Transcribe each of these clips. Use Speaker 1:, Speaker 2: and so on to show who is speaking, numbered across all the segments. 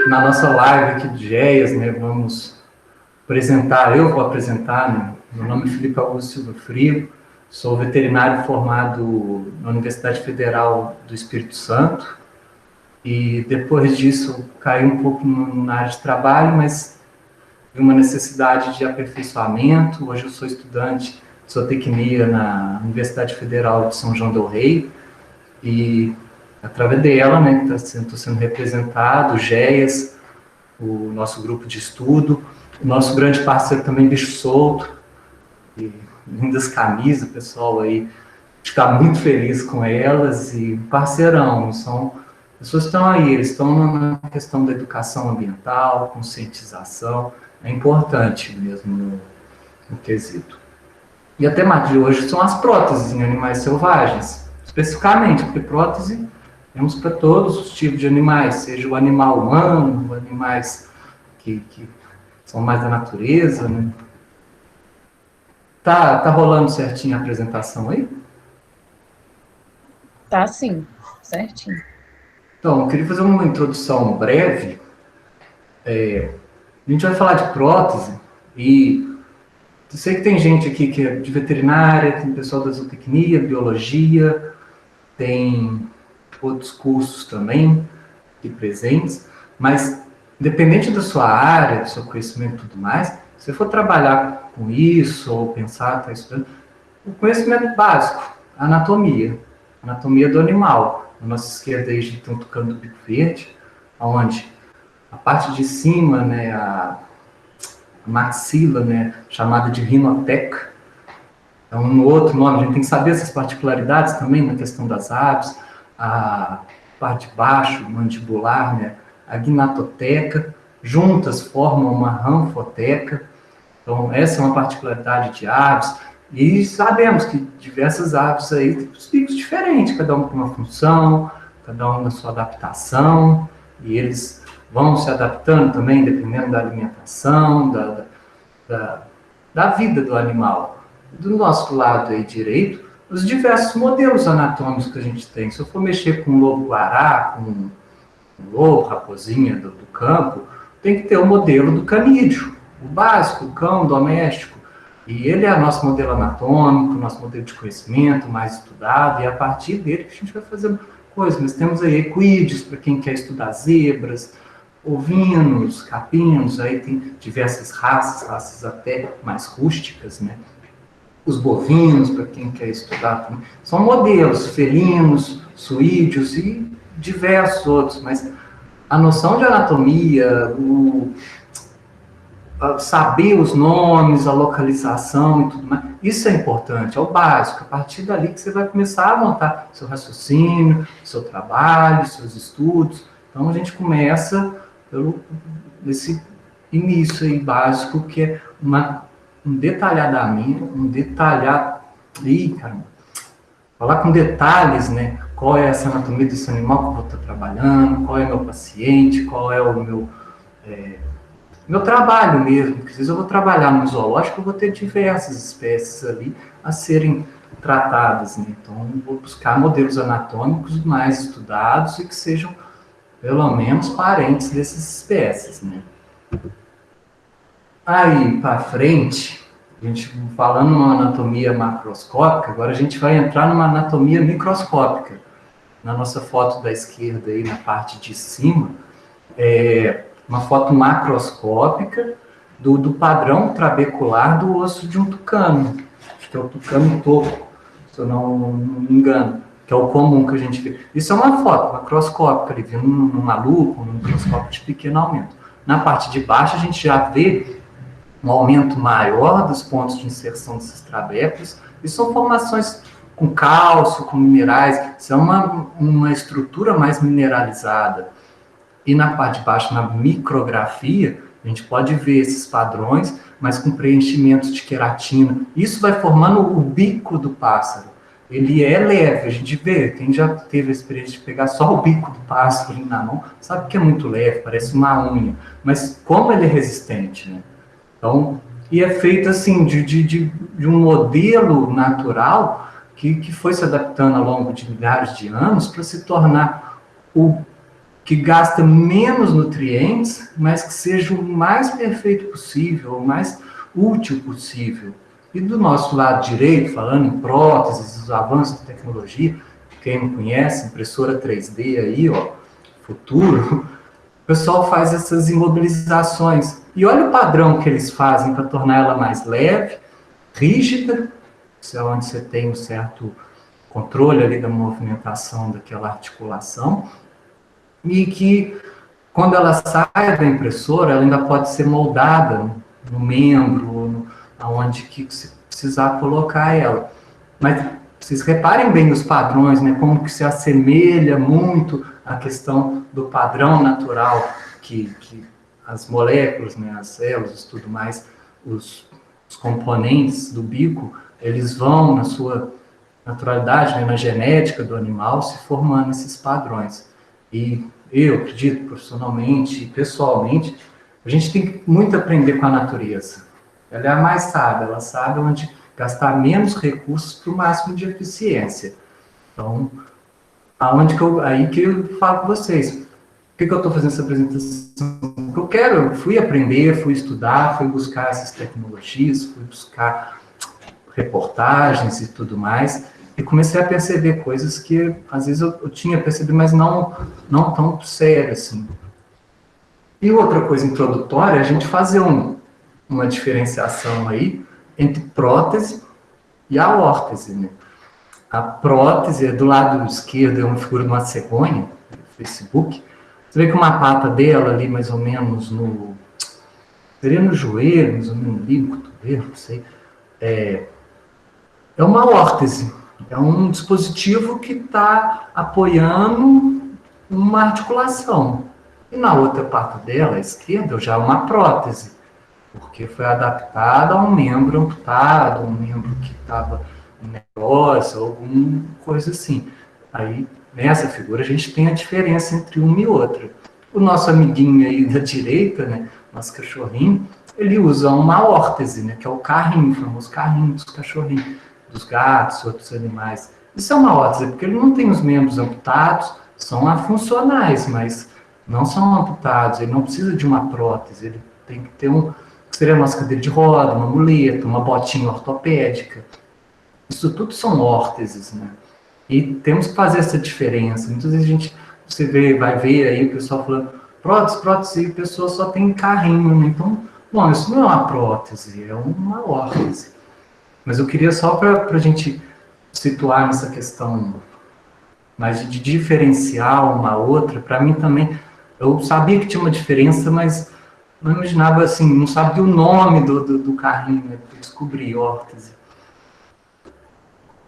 Speaker 1: na nossa live aqui de GEAS, né, eu vou apresentar, né, meu nome é Felipe Augusto Silva Frio, sou veterinário formado na Universidade Federal do Espírito Santo, e depois disso caí um pouco na área de trabalho, mas vi uma necessidade de aperfeiçoamento. Hoje eu sou estudante de zootecnia na Universidade Federal de São João del Rei, e através dela, né, estou sendo representado, o GEAS, o nosso grupo de estudo, o nosso grande parceiro também, Bicho Solto, e lindas camisas, o pessoal aí está muito feliz com elas, e parceirão, são pessoas que estão aí, eles estão na questão da educação ambiental, conscientização, é importante mesmo no quesito. E a temática de hoje são as próteses em animais selvagens, especificamente, porque prótese temos para todos os tipos de animais, seja o animal humano, animais que são mais da natureza, né? Tá rolando certinho a apresentação aí?
Speaker 2: Tá sim, certinho.
Speaker 1: Então, eu queria fazer uma introdução breve. A gente vai falar de prótese e eu sei que tem gente aqui que é de veterinária, tem pessoal da zootecnia, biologia, tem outros cursos também aqui presentes, mas independente da sua área, do seu conhecimento e tudo mais, se você for trabalhar com isso ou pensar, tá estudando, o conhecimento básico, anatomia do animal. Na nossa esquerda aí a gente tem um tucano do bico verde, onde a parte de cima, né, a maxila, né, chamada de rinoteca, é um outro nome, a gente tem que saber essas particularidades também na questão das aves, a parte de baixo, mandibular, né, a gnatoteca, juntas formam uma ranfoteca. Então, essa é uma particularidade de aves, e sabemos que diversas aves aí têm os bicos diferentes, cada um com uma função, cada um na sua adaptação, e eles vão se adaptando também, dependendo da alimentação, da vida do animal. Do nosso lado aí direito, os diversos modelos anatômicos que a gente tem. Se eu for mexer com um lobo-guará, com um lobo, raposinha do campo, tem que ter o modelo do canídeo, o básico, o cão doméstico. E ele é nosso modelo anatômico, nosso modelo de conhecimento mais estudado, e a partir dele a gente vai fazendo coisas. Nós temos aí equídeos, para quem quer estudar zebras, ovinos, capinos, aí tem diversas raças até mais rústicas, né? Os bovinos, para quem quer estudar também. São modelos, felinos, suídeos e diversos outros, mas a noção de anatomia, saber os nomes, a localização e tudo mais, isso é importante, é o básico. A partir dali que você vai começar a montar seu raciocínio, seu trabalho, seus estudos. Então a gente começa esse início aí básico, que é falar com detalhes, né? Qual é essa anatomia desse animal que eu vou estar trabalhando, qual é o meu paciente, qual é o meu trabalho mesmo, porque às vezes eu vou trabalhar no zoológico, eu vou ter diversas espécies ali a serem tratadas, né? Então eu vou buscar modelos anatômicos mais estudados e que sejam pelo menos parentes dessas espécies, né? Aí para frente, a gente falando numa anatomia macroscópica, agora a gente vai entrar numa anatomia microscópica. Na nossa foto da esquerda aí, na parte de cima, é uma foto macroscópica do padrão trabecular do osso de um tucano. Acho que é o tucano toco, se eu não me engano, que é o comum que a gente vê. Isso é uma foto macroscópica, ali, vindo numa lupa, num microscópio de pequeno aumento. Na parte de baixo, a gente já vê um aumento maior dos pontos de inserção desses trabéculos, e são formações com cálcio, com minerais, isso é uma estrutura mais mineralizada. E na parte de baixo, na micrografia, a gente pode ver esses padrões, mas com preenchimentos de queratina. Isso vai formando o bico do pássaro. Ele é leve, a gente vê, quem já teve a experiência de pegar só o bico do pássaro na mão, sabe que é muito leve, parece uma unha, mas como ele é resistente, né? Então, e é feito assim, de um modelo natural que foi se adaptando ao longo de milhares de anos para se tornar o que gasta menos nutrientes, mas que seja o mais perfeito possível, o mais útil possível. E do nosso lado direito, falando em próteses, os avanços da tecnologia, quem não conhece, impressora 3D aí, ó, futuro, o pessoal faz essas imobilizações. E olha o padrão que eles fazem para tornar ela mais leve, rígida, isso é onde você tem um certo controle ali da movimentação daquela articulação, e que quando ela sai da impressora, ela ainda pode ser moldada no membro, aonde que você precisar colocar ela. Mas vocês reparem bem os padrões, né? Como que se assemelha muito à questão do padrão natural que as moléculas, né, as células e tudo mais, os componentes do bico, eles vão na sua naturalidade, né, na genética do animal, se formando esses padrões. E eu acredito, profissionalmente e pessoalmente, a gente tem muito a aprender com a natureza. Ela é a mais sábia, ela sabe onde gastar menos recursos para o máximo de eficiência. Então, aí que eu falo com vocês. Por que eu estou fazendo essa apresentação? Porque eu fui aprender, fui estudar, fui buscar essas tecnologias, fui buscar reportagens e tudo mais, e comecei a perceber coisas que às vezes eu tinha percebido, mas não tão sério assim. E outra coisa introdutória é a gente fazer uma diferenciação aí entre prótese e a órtese, né? A prótese, do lado esquerdo, é uma figura de uma cegonha, no Facebook. Você vê que uma pata dela ali, mais ou menos seria no joelho, mais ou menos ali, no cotovelo, não sei. É uma órtese. É um dispositivo que está apoiando uma articulação. E na outra parte dela, à esquerda, já é uma prótese, porque foi adaptada a um membro amputado, um membro que estava em necrose, alguma coisa assim. Aí, nessa figura, a gente tem a diferença entre uma e outra. O nosso amiguinho aí da direita, né, nosso cachorrinho, ele usa uma órtese, né, que é o carrinho, o famoso carrinho dos cachorrinhos, dos gatos, outros animais. Isso é uma órtese, porque ele não tem os membros amputados, são afuncionais, mas não são amputados, ele não precisa de uma prótese, ele tem que ter que seria a nossa cadeira de roda, uma muleta, uma botinha ortopédica. Isso tudo são órteses, né? E temos que fazer essa diferença. Muitas vezes vai ver aí o pessoal falando prótese, e a pessoa só tem carrinho, né? Então, bom, isso não é uma prótese, é uma órtese. Mas eu queria só para a gente situar nessa questão mais de diferenciar uma outra, para mim também, eu sabia que tinha uma diferença, mas não imaginava assim, não sabia o nome do carrinho, né? Eu descobri órtese.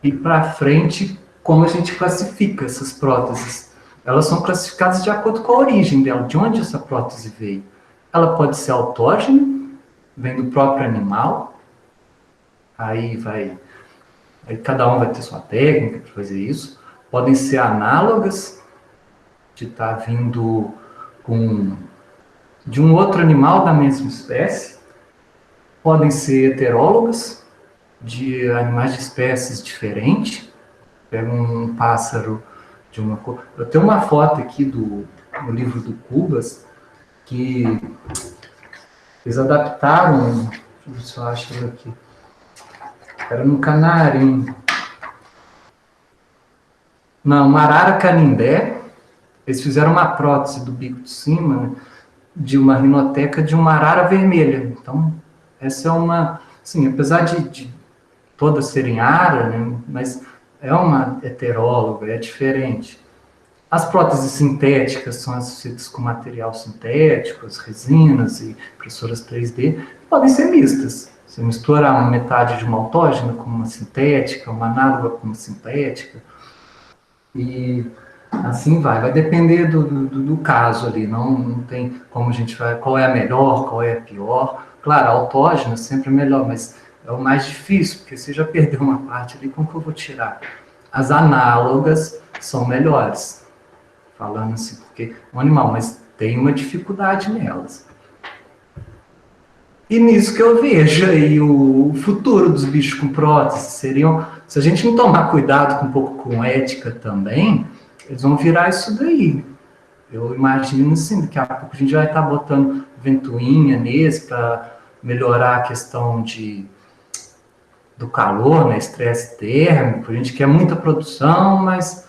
Speaker 1: E para frente, como a gente classifica essas próteses? Elas são classificadas de acordo com a origem dela, de onde essa prótese veio. Ela pode ser autógena, vem do próprio animal, aí cada um vai ter sua técnica para fazer isso. Podem ser análogas, de estar vindo de um outro animal da mesma espécie. Podem ser heterólogas, de animais de espécies diferentes. Pega um pássaro de uma cor. Eu tenho uma foto aqui no livro do Cubas, que eles adaptaram, deixa eu ver se eu acho ele aqui. Era no canarinho. Não, uma arara canindé. Eles fizeram uma prótese do bico de cima de uma rinoteca de uma arara vermelha. Então, essa é uma... Assim, apesar de todas serem ara, né, mas é uma heteróloga, é diferente. As próteses sintéticas são as feitas com material sintético, as resinas e impressoras 3D, podem ser mistas. Você misturar uma metade de uma autógena com uma sintética, uma análoga com uma sintética, e assim vai depender do caso ali, não tem como a gente vai, qual é a melhor, qual é a pior. Claro, a autógena sempre é melhor, mas é o mais difícil, porque você já perdeu uma parte ali, como que eu vou tirar? As análogas são melhores, falando assim, porque é um animal, mas tem uma dificuldade nelas. E nisso que eu vejo aí o futuro dos bichos com prótese seriam, se a gente não tomar cuidado um pouco com ética também, eles vão virar isso daí. Eu imagino assim, daqui a pouco a gente vai estar botando ventoinha nesse para melhorar a questão do calor, né, estresse térmico. A gente quer muita produção, mas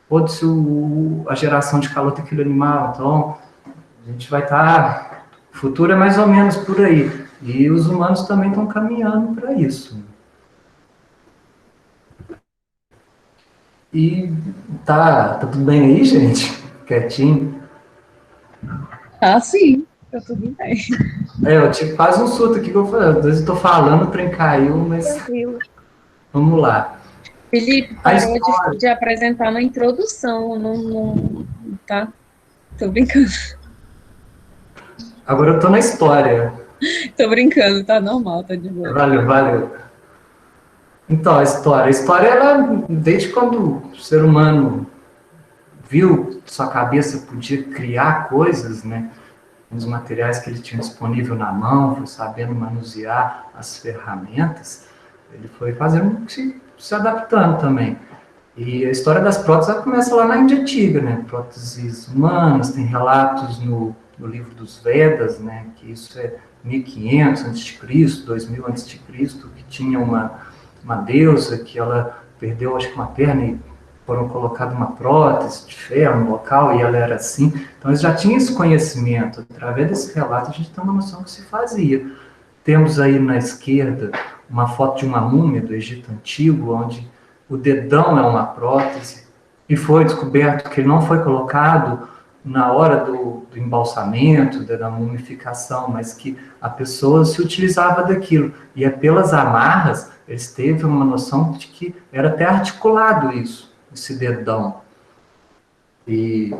Speaker 1: pode-se a geração de calor daquele animal. Então, a gente vai estar... O futuro é mais ou menos por aí. E os humanos também estão caminhando para isso. E tá tudo bem aí, gente? Quietinho?
Speaker 2: Ah, sim, tá tudo bem.
Speaker 1: Eu tive quase um surto aqui que eu falei. Às vezes eu tô falando, o trem caiu, mas
Speaker 2: Tranquilo.
Speaker 1: vamos lá.
Speaker 2: Felipe
Speaker 1: A
Speaker 2: parou
Speaker 1: história.
Speaker 2: de apresentar na introdução, tá? Tô brincando.
Speaker 1: Agora eu tô na história.
Speaker 2: Tô brincando, tá normal, tá de boa.
Speaker 1: Valeu, valeu. Então, a história. A história, ela, desde quando o ser humano viu que sua cabeça podia criar coisas, né? Os materiais que ele tinha disponível na mão, foi sabendo manusear as ferramentas, ele foi fazendo, se adaptando também. E a história das próteses ela começa lá na Índia Antiga, né? Próteses humanas, tem relatos no livro dos Vedas, né? Que isso é 1500 a.C., 2000 a.C., que tinha uma deusa que ela perdeu, acho que uma perna e foram colocada uma prótese de ferro no local e ela era assim. Então eles já tinham esse conhecimento. Através desse relato a gente tem uma noção do que se fazia. Temos aí na esquerda uma foto de uma múmia do Egito Antigo, onde o dedão é uma prótese, e foi descoberto que ele não foi colocado na hora do embalsamento, da mumificação, mas que a pessoa se utilizava daquilo. E é pelas amarras, eles teve uma noção de que era até articulado isso, esse dedão. E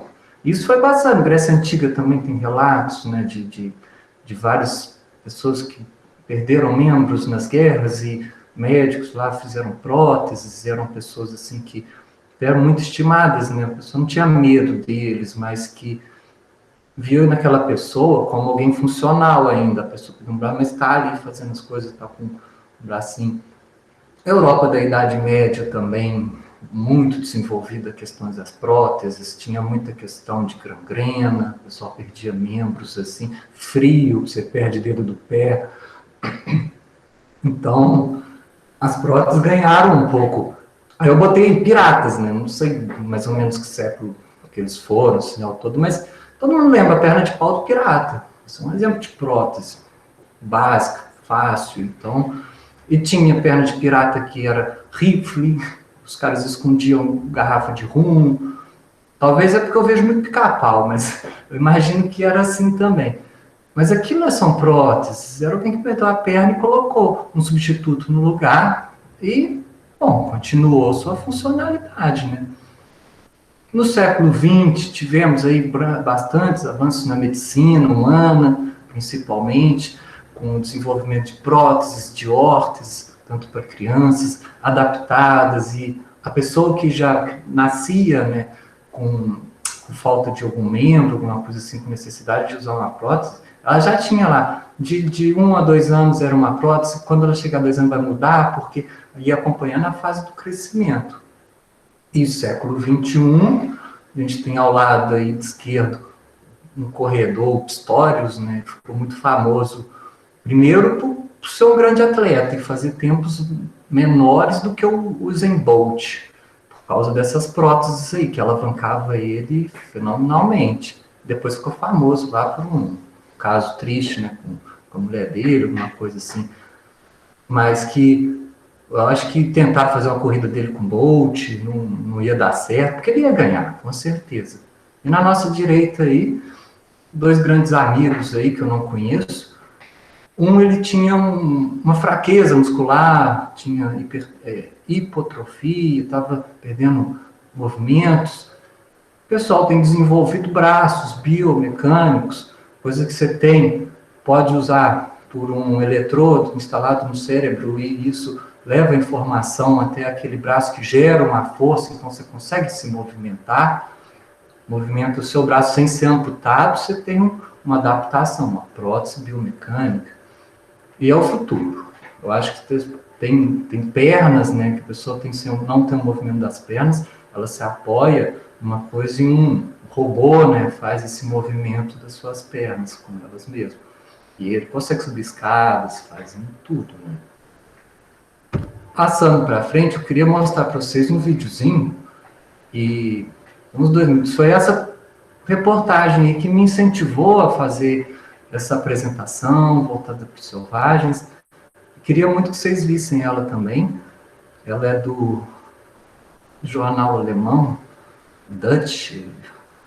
Speaker 1: isso foi passando. Grécia Antiga também tem relatos, né, de várias pessoas que perderam membros nas guerras e médicos lá fizeram próteses, eram pessoas assim que eram muito estimadas, né? A pessoa não tinha medo deles, mas que viu naquela pessoa como alguém funcional ainda. A pessoa com um braço, mas está ali fazendo as coisas, está com um bracinho. A Europa da Idade Média também, muito desenvolvida questões das próteses, tinha muita questão de gangrena, o pessoal perdia membros assim, frio, você perde dedo do pé. Então, as próteses ganharam um pouco. Aí eu botei piratas, né? Não sei mais ou menos que século que eles foram, assim, ao todo, mas todo mundo lembra a perna de pau do pirata. Isso é um exemplo de prótese básica, fácil. Então, e tinha perna de pirata que era rifle, os caras escondiam garrafa de rum. Talvez é porque eu vejo muito pica-pau, mas eu imagino que era assim também. Mas aquilo não são próteses, era alguém que perdeu a perna e colocou um substituto no lugar e, bom, continuou sua funcionalidade, né? No século XX, tivemos aí bastantes avanços na medicina humana, principalmente, com o desenvolvimento de próteses, de órteses, tanto para crianças, adaptadas, e a pessoa que já nascia, né, com falta de algum membro, alguma coisa assim, com necessidade de usar uma prótese, ela já tinha lá, de 1 a 2 anos era uma prótese, quando ela chegar a 2 anos vai mudar, porque ia acompanhando a fase do crescimento. E século XXI, a gente tem ao lado aí de esquerdo um corredor, Pistorius, né, que ficou muito famoso, primeiro por ser um grande atleta e fazer tempos menores do que o Usain Bolt, por causa dessas próteses aí, que alavancava ele fenomenalmente. Depois ficou famoso lá por um caso triste, né, com a mulher dele, alguma coisa assim. Mas que eu acho que tentar fazer uma corrida dele com o Bolt não ia dar certo, porque ele ia ganhar, com certeza. E na nossa direita aí, dois grandes amigos aí que eu não conheço. Um, ele tinha uma fraqueza muscular, tinha hipotrofia, estava perdendo movimentos. O pessoal tem desenvolvido braços biomecânicos, coisa que você pode usar por um eletrodo instalado no cérebro e isso leva a informação até aquele braço que gera uma força, então você consegue se movimentar, movimenta o seu braço sem ser amputado, você tem uma adaptação, uma prótese biomecânica. E é o futuro. Eu acho que tem pernas, né, que a pessoa não tem o movimento das pernas, ela se apoia uma coisa e um robô, né, faz esse movimento das suas pernas com elas mesmas. E ele consegue subir escadas, fazendo tudo, né. Passando para frente, eu queria mostrar para vocês um videozinho, e uns 2 minutos, foi essa reportagem aí que me incentivou a fazer essa apresentação voltada para os selvagens. Queria muito que vocês vissem ela também. Ela é do jornal alemão, Dutch.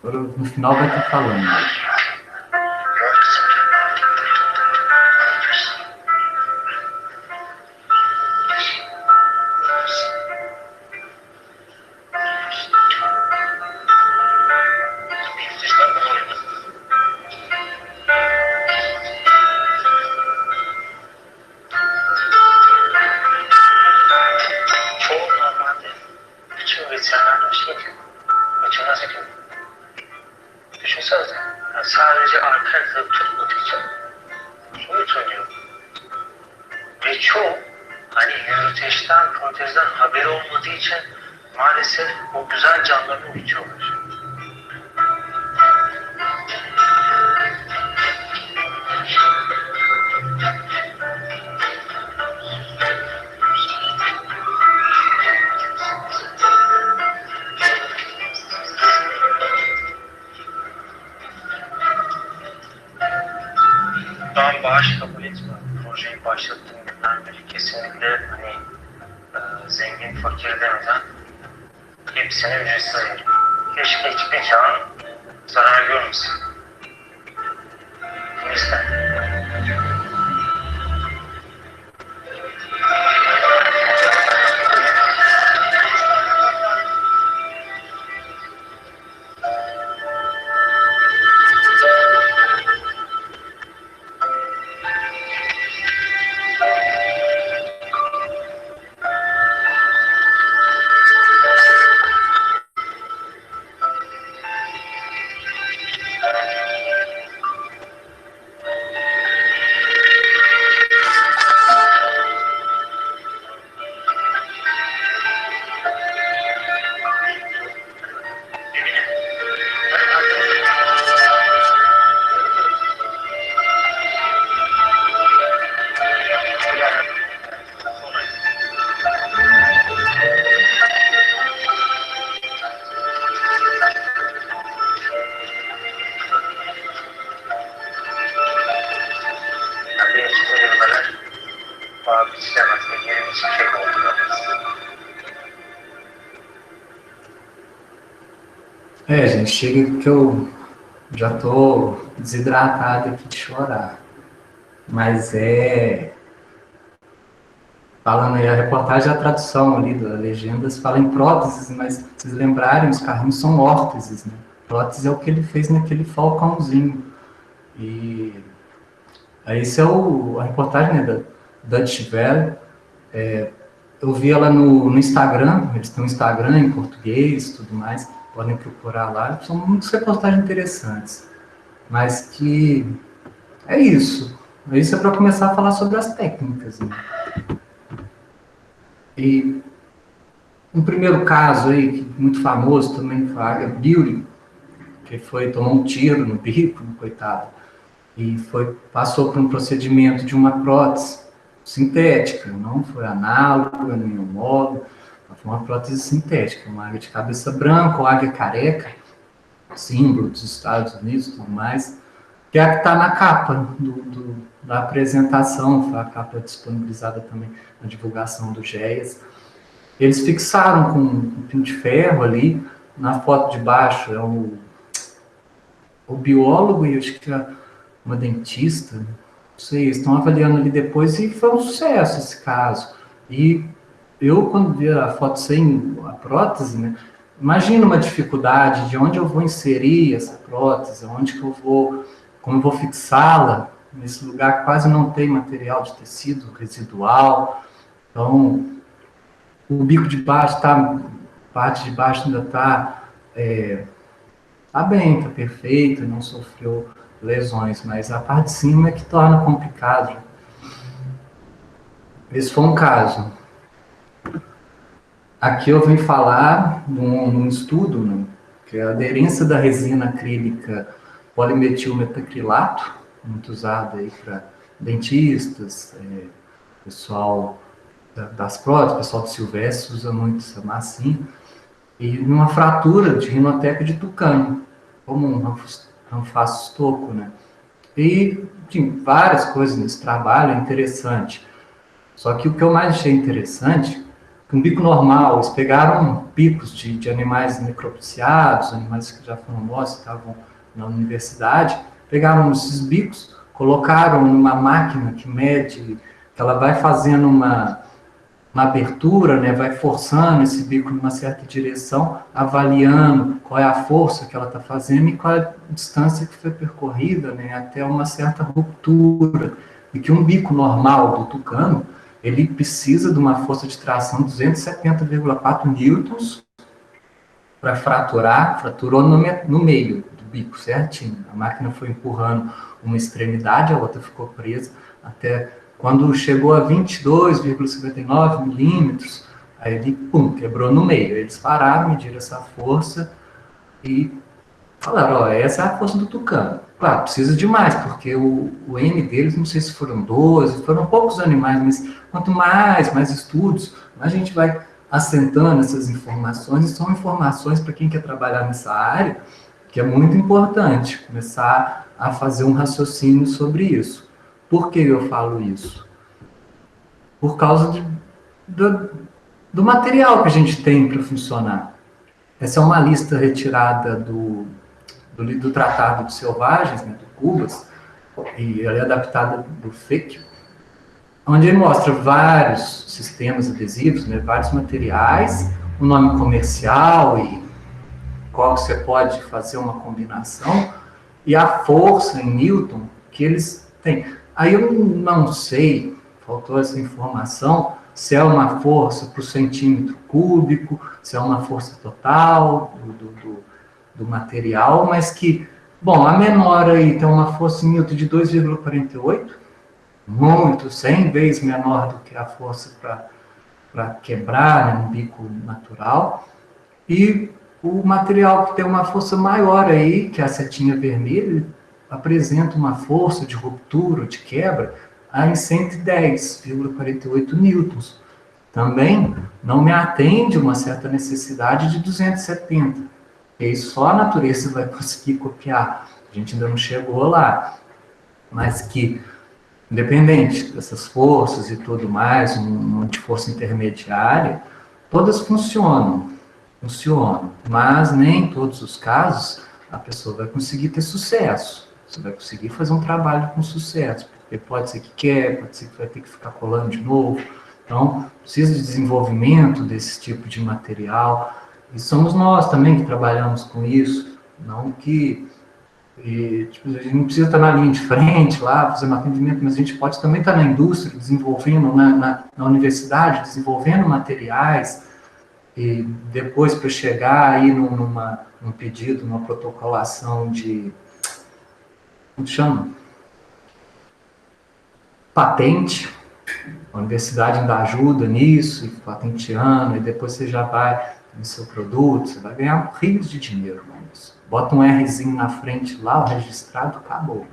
Speaker 1: No final vai estar falando.
Speaker 3: Sadece arka hızı tutmadığı için sonuç oluyor. Ve çoğu hani yürüteçten, protezden haberi olmadığı için maalesef o güzel canlarını uçuyorlar. Ben bağış kabul etmiyorum. Projeyi başlattığım günden beri kesinlikle hani zengin fakir demeden hepsine ücretsiz ayırıyorum. Keşke hiçbir can zarar görmesin. Bu yüzden.
Speaker 1: Gente, chega que eu já tô desidratado aqui de chorar. Mas falando aí, a reportagem, a tradução ali da legendas fala em próteses, mas vocês lembrarem, os carrinhos são órteses, né? Prótese é o que ele fez naquele falcãozinho. E esse é a reportagem, né, da Dutch Welle. Eu vi ela no Instagram, eles têm um Instagram em português e tudo mais, podem procurar lá, são muitas reportagens interessantes. Mas que é isso. Isso é para começar a falar sobre as técnicas, né? E um primeiro caso aí, muito famoso também, foi a Águia Beauty, que tomou um tiro no bico, coitado, e passou por um procedimento de uma prótese sintética, não foi análoga, nem homóloga, foi uma prótese sintética, uma águia de cabeça branca, ou águia careca, símbolo dos Estados Unidos e tudo mais, que é a que está na capa da apresentação, foi a capa disponibilizada também na divulgação do GEAS. Eles fixaram com um pino de ferro ali, na foto de baixo é o biólogo e acho que é uma dentista, não sei, eles estão avaliando ali depois e foi um sucesso esse caso. E eu, quando vi a foto sem a prótese, né, imagino uma dificuldade de onde eu vou inserir essa prótese, onde que eu vou, como eu vou fixá-la. Nesse lugar quase não tem material de tecido residual, então o bico de baixo parte de baixo ainda está bem, está perfeito, não sofreu lesões, mas a parte de cima é que torna complicado. Esse foi um caso. Aqui eu vim falar de um estudo, né, que é a aderência da resina acrílica polimetilmetacrilato, muito usada aí para dentistas, pessoal das próteses, pessoal do Silvestre usa muito essa massinha, e numa fratura de rinoteca de tucano, como um ranfaço-estoco, né? E tem várias coisas nesse trabalho, é interessante. Só que o que eu mais achei interessante, que um bico normal, eles pegaram bicos de animais necropsiados, animais que já foram mortos, estavam na universidade, pegaram esses bicos, colocaram numa máquina que mede, que ela vai fazendo uma abertura, né, vai forçando esse bico numa certa direção, avaliando qual é a força que ela está fazendo e qual é a distância que foi percorrida, né, até uma certa ruptura. E que um bico normal do tucano, ele precisa de uma força de tração de 270,4 newtons para fraturar, fraturou no meio do bico, certinho. A máquina foi empurrando uma extremidade, a outra ficou presa, até quando chegou a 22,59 milímetros, aí ele, pum, quebrou no meio. Eles pararam, mediram essa força e falaram, ó, essa é a força do tucano. Claro, precisa de mais, porque o N deles, não sei se foram 12, foram poucos animais, mas quanto mais estudos, a gente vai assentando essas informações, e são informações para quem quer trabalhar nessa área, que é muito importante, começar a fazer um raciocínio sobre isso. Por que eu falo isso? Por causa do material que a gente tem para funcionar. Essa é uma lista retirada do Tratado de Selvagens, né, do Cubas, e ela é adaptada do FEC, onde ele mostra vários sistemas adesivos, né, vários materiais, o nome comercial e qual que você pode fazer uma combinação, e a força em Newton que eles têm. Aí eu não sei, faltou essa informação, se é uma força por centímetro cúbico, se é uma força total do material, mas que, bom, a menor aí tem uma força em Newton de 2,48, muito, 100 vezes menor do que a força para quebrar, né, um bico natural, e o material que tem uma força maior aí, que é a setinha vermelha, apresenta uma força de ruptura, de quebra, em 110,48 newtons. Também não me atende uma certa necessidade de 270. E aí só a natureza vai conseguir copiar. A gente ainda não chegou lá. Mas que, independente dessas forças e tudo mais, uma de força intermediária, todas funcionam, mas nem em todos os casos a pessoa vai conseguir ter sucesso. Você vai conseguir fazer um trabalho com sucesso, porque pode ser que quer, pode ser que vai ter que ficar colando de novo. Então, precisa de desenvolvimento desse tipo de material, e somos nós também que trabalhamos com isso, não que... tipo, a gente não precisa estar na linha de frente lá, fazendo atendimento, mas a gente pode também estar na indústria, desenvolvendo, na universidade, desenvolvendo materiais, e depois para chegar aí num pedido, numa protocolação de... como chama? Patente. A universidade ainda ajuda nisso, patenteando, e depois você já vai no seu produto, você vai ganhar rios de dinheiro com isso. Bota um Rzinho na frente lá, o registrado, acabou.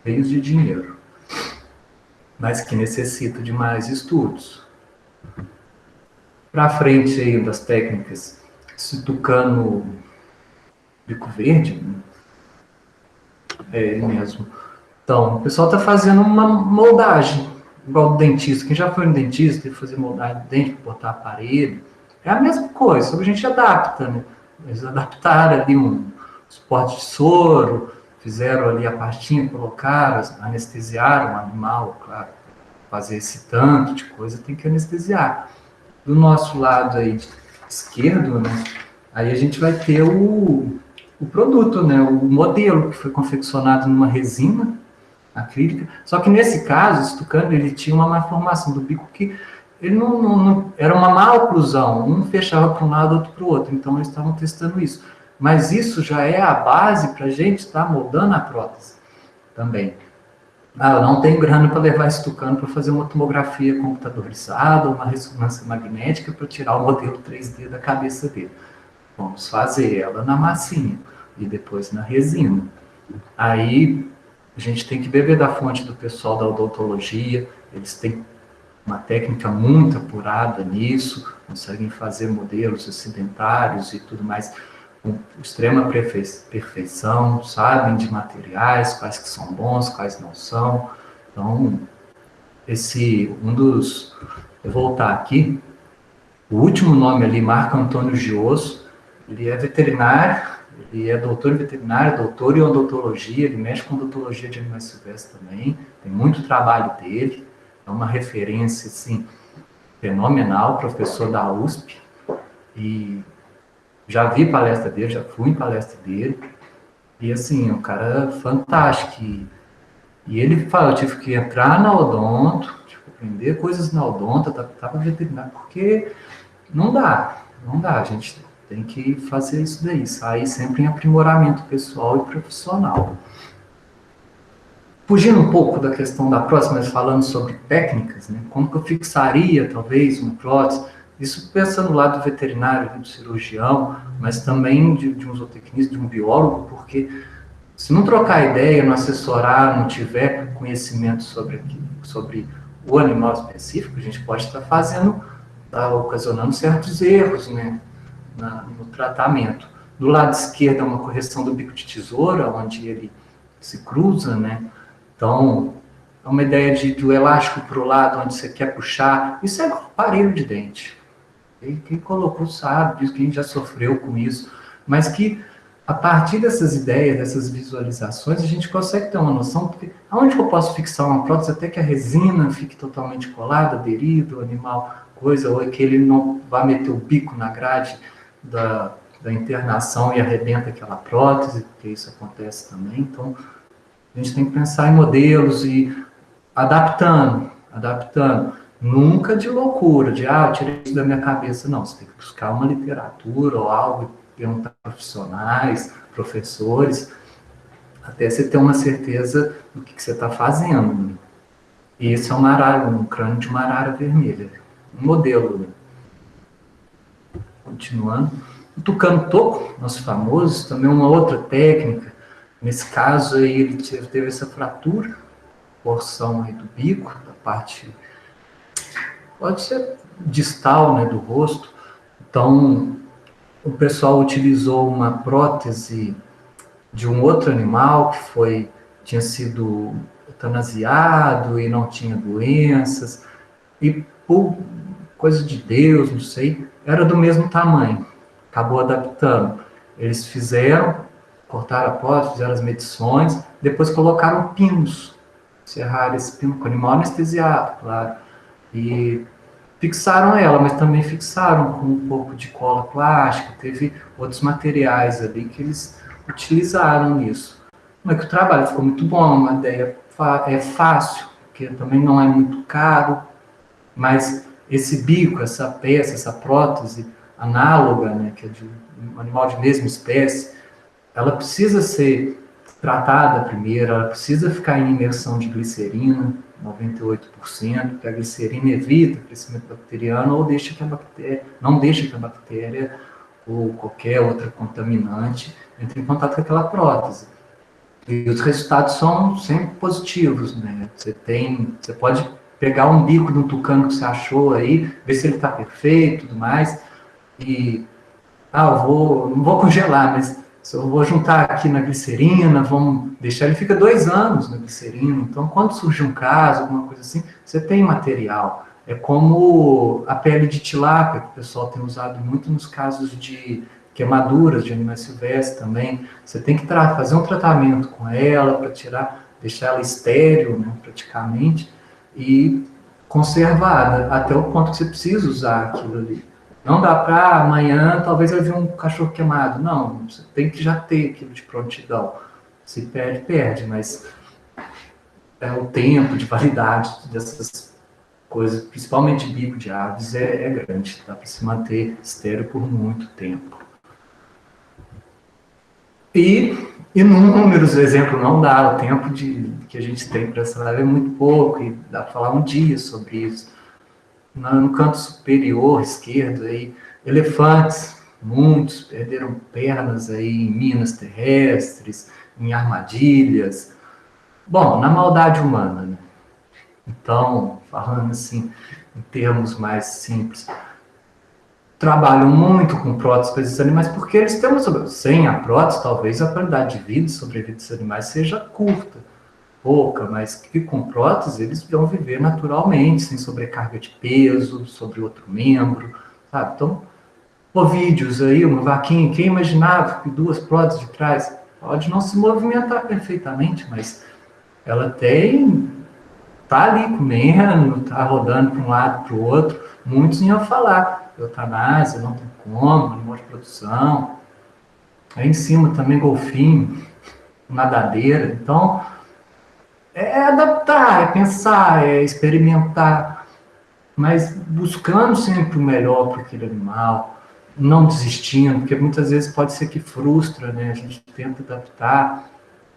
Speaker 1: Rios de dinheiro. Mas que necessita de mais estudos. Para frente aí das técnicas, esse tucano bico verde, né? É ele mesmo. Então, o pessoal está fazendo uma moldagem, igual do dentista. Quem já foi no dentista, teve que fazer moldagem de dente para botar aparelho. É a mesma coisa, só que a gente adapta, né? Eles adaptaram ali um suporte de soro, fizeram ali a pastinha, colocaram, anestesiaram o animal, claro. Fazer esse tanto de coisa tem que anestesiar. Do nosso lado aí esquerdo, né? Aí a gente vai ter o produto, né? O modelo que foi confeccionado numa resina acrílica. Só que nesse caso, esse tucano, ele tinha uma malformação do bico que ele não era uma má oclusão, um fechava para um lado, outro para o outro. Então eles estavam testando isso. Mas isso já é a base para a gente estar moldando a prótese também. Eu não tenho grana para levar esse tucano para fazer uma tomografia computadorizada, uma ressonância magnética para tirar o modelo 3D da cabeça dele. vamos fazer ela na massinha e depois na resina. Aí a gente tem que beber da fonte do pessoal da odontologia, eles têm uma técnica muito apurada nisso, conseguem fazer modelos acidentários e tudo mais com extrema perfeição, sabem de materiais, quais que são bons, quais não são. Então, eu vou voltar aqui, o último nome ali, Marco Antônio Gioso, ele é veterinário, ele é doutor em veterinária, doutor em odontologia, ele mexe com odontologia de animais silvestres também, tem muito trabalho dele, é uma referência, assim, fenomenal, professor da USP, e já vi palestra dele, já fui em palestra dele, e assim, é um cara fantástico, e ele fala, eu tive que entrar na odonto, aprender coisas na odonto, adaptar para veterinário, porque não dá, a gente tem que fazer isso daí, sair sempre em aprimoramento pessoal e profissional. Fugindo um pouco da questão da prótese, mas falando sobre técnicas, né? Como que eu fixaria, talvez, uma prótese, isso pensando lá do veterinário, do cirurgião, mas também de um zootecnista, de um biólogo, porque se não trocar ideia, não assessorar, não tiver conhecimento sobre o animal específico, a gente pode estar ocasionando certos erros, né, no tratamento. Do lado esquerdo é uma correção do bico de tesoura, onde ele se cruza, né? Então, é uma ideia do elástico para o lado, onde você quer puxar. Isso é aparelho de dente. Quem colocou sabe disso, quem já sofreu com isso. Mas que, a partir dessas ideias, dessas visualizações, a gente consegue ter uma noção, porque aonde que eu posso fixar uma prótese até que a resina fique totalmente colada, aderido, o animal, coisa, ou que ele não vá meter o bico na grade da internação e arrebenta aquela prótese, porque isso acontece também. Então, a gente tem que pensar em modelos e adaptando. Nunca de loucura, eu tirei isso da minha cabeça. Não, você tem que buscar uma literatura ou algo, perguntar a profissionais, professores, até você ter uma certeza do que você está fazendo. Né? E esse é um crânio de uma arara vermelha. Um modelo. Né? Continuando. O tucano-toco, nosso famoso, também uma outra técnica. Nesse caso aí, ele teve essa fratura, porção aí do bico, da parte, pode ser distal, né, do rosto. Então, o pessoal utilizou uma prótese de um outro animal que tinha sido eutanasiado e não tinha doenças, e por coisa de Deus, não sei, era do mesmo tamanho, acabou adaptando. Eles cortaram a prótese, fizeram as medições, depois colocaram pinos, serraram esse pino com o animal anestesiado, claro, e fixaram ela, mas também fixaram com um pouco de cola plástica, teve outros materiais ali que eles utilizaram nisso. Mas que o trabalho ficou muito bom, uma ideia fácil, porque também não é muito caro, mas esse bico, essa peça, essa prótese análoga, né, que é de um animal de mesma espécie, ela precisa ser tratada primeiro, ela precisa ficar em imersão de glicerina, 98%, porque a glicerina evita o crescimento bacteriano ou não deixa que a bactéria ou qualquer outra contaminante entre em contato com aquela prótese. E os resultados são sempre positivos, né? Você pode pegar um bico de um tucano que você achou aí, ver se ele está perfeito e tudo mais, e não vou congelar, mas se eu vou juntar aqui na glicerina, vamos deixar, ele fica 2 anos na glicerina, então quando surge um caso, alguma coisa assim, você tem material. É como a pele de tilápia, que o pessoal tem usado muito nos casos de queimaduras de animais silvestres também. Você tem que fazer um tratamento com ela para deixar ela estéril, né, praticamente, e conservada, até o ponto que você precisa usar aquilo ali. Não dá para amanhã, talvez eu vi um cachorro queimado. Não, você tem que já ter aquilo de prontidão. Se perde, mas o tempo de validade dessas coisas, principalmente bico de aves, é grande. Dá para se manter estéril por muito tempo. E inúmeros exemplos, não dá. O tempo que a gente tem para essa live é muito pouco, e dá para falar um dia sobre isso. No canto superior esquerdo, aí, elefantes. Muitos perderam pernas aí em minas terrestres, em armadilhas. Bom, na maldade humana, né? Então, falando assim, em termos mais simples, trabalham muito com próteses para esses animais, porque eles têm sem a prótese, talvez a qualidade de vida e sobrevida desses animais seja curta, pouca, mas que com prótese eles vão viver naturalmente, sem sobrecarga de peso sobre outro membro, sabe? Então, ovídeos aí, uma vaquinha, quem imaginava que 2 próteses de trás pode não se movimentar perfeitamente, mas ela tá ali comendo, tá rodando para um lado para o outro. Muitos iam falar, eutanásia, não tem como, animal de produção. Aí em cima também golfinho, nadadeira. Então, é adaptar, é pensar, é experimentar, mas buscando sempre o melhor para aquele animal, não desistindo, porque muitas vezes pode ser que frustra, né? A gente tenta adaptar.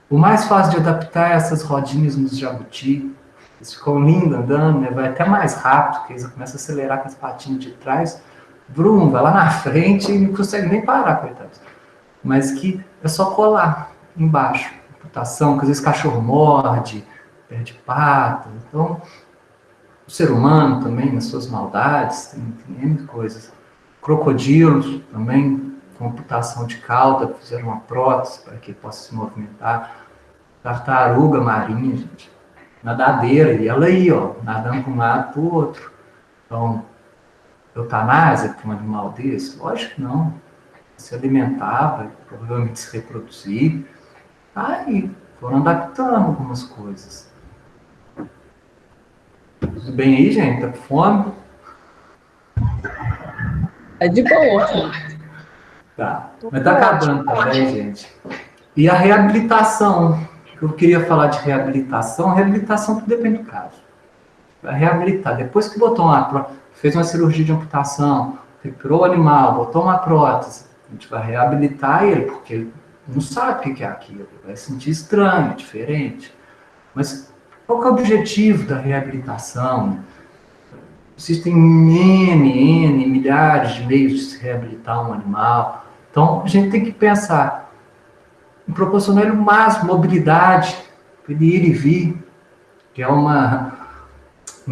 Speaker 1: O mais fácil de adaptar é essas rodinhas nos jabuti. Eles ficam lindos andando, né? Vai até mais rápido, porque eles começam a acelerar com as patinhas de trás. Brum, vai lá na frente e não consegue nem parar, coitados. Mas que é só colar embaixo. Amputação, que às vezes cachorro morde, perde pata. Então, o ser humano também, nas suas maldades, tem N coisas. Crocodilos também, com amputação de cauda, fizeram uma prótese para que possa se movimentar. Tartaruga marinha, gente, nadadeira, e ela aí, ó, nadando para um lado para o outro. Então, eutanásia para um animal desse? Lógico que não. Se alimentava, provavelmente se reproduzir. Aí, foram adaptando algumas coisas. Tudo bem aí, gente? Tá com fome?
Speaker 2: É de boa.
Speaker 1: Tá. Mas tá acabando também, gente. E a reabilitação. Eu queria falar de reabilitação. Reabilitação tudo depende do caso. Vai reabilitar. Depois que botou fez uma cirurgia de amputação, recuperou o animal, botou uma prótese, a gente vai reabilitar ele, porque ele não sabe o que é aquilo. Vai sentir estranho, diferente. Mas qual que é o objetivo da reabilitação? Existem milhares de meios de se reabilitar um animal. Então, a gente tem que pensar em proporcionar ele o máximo mobilidade, para ele ir e vir, que é um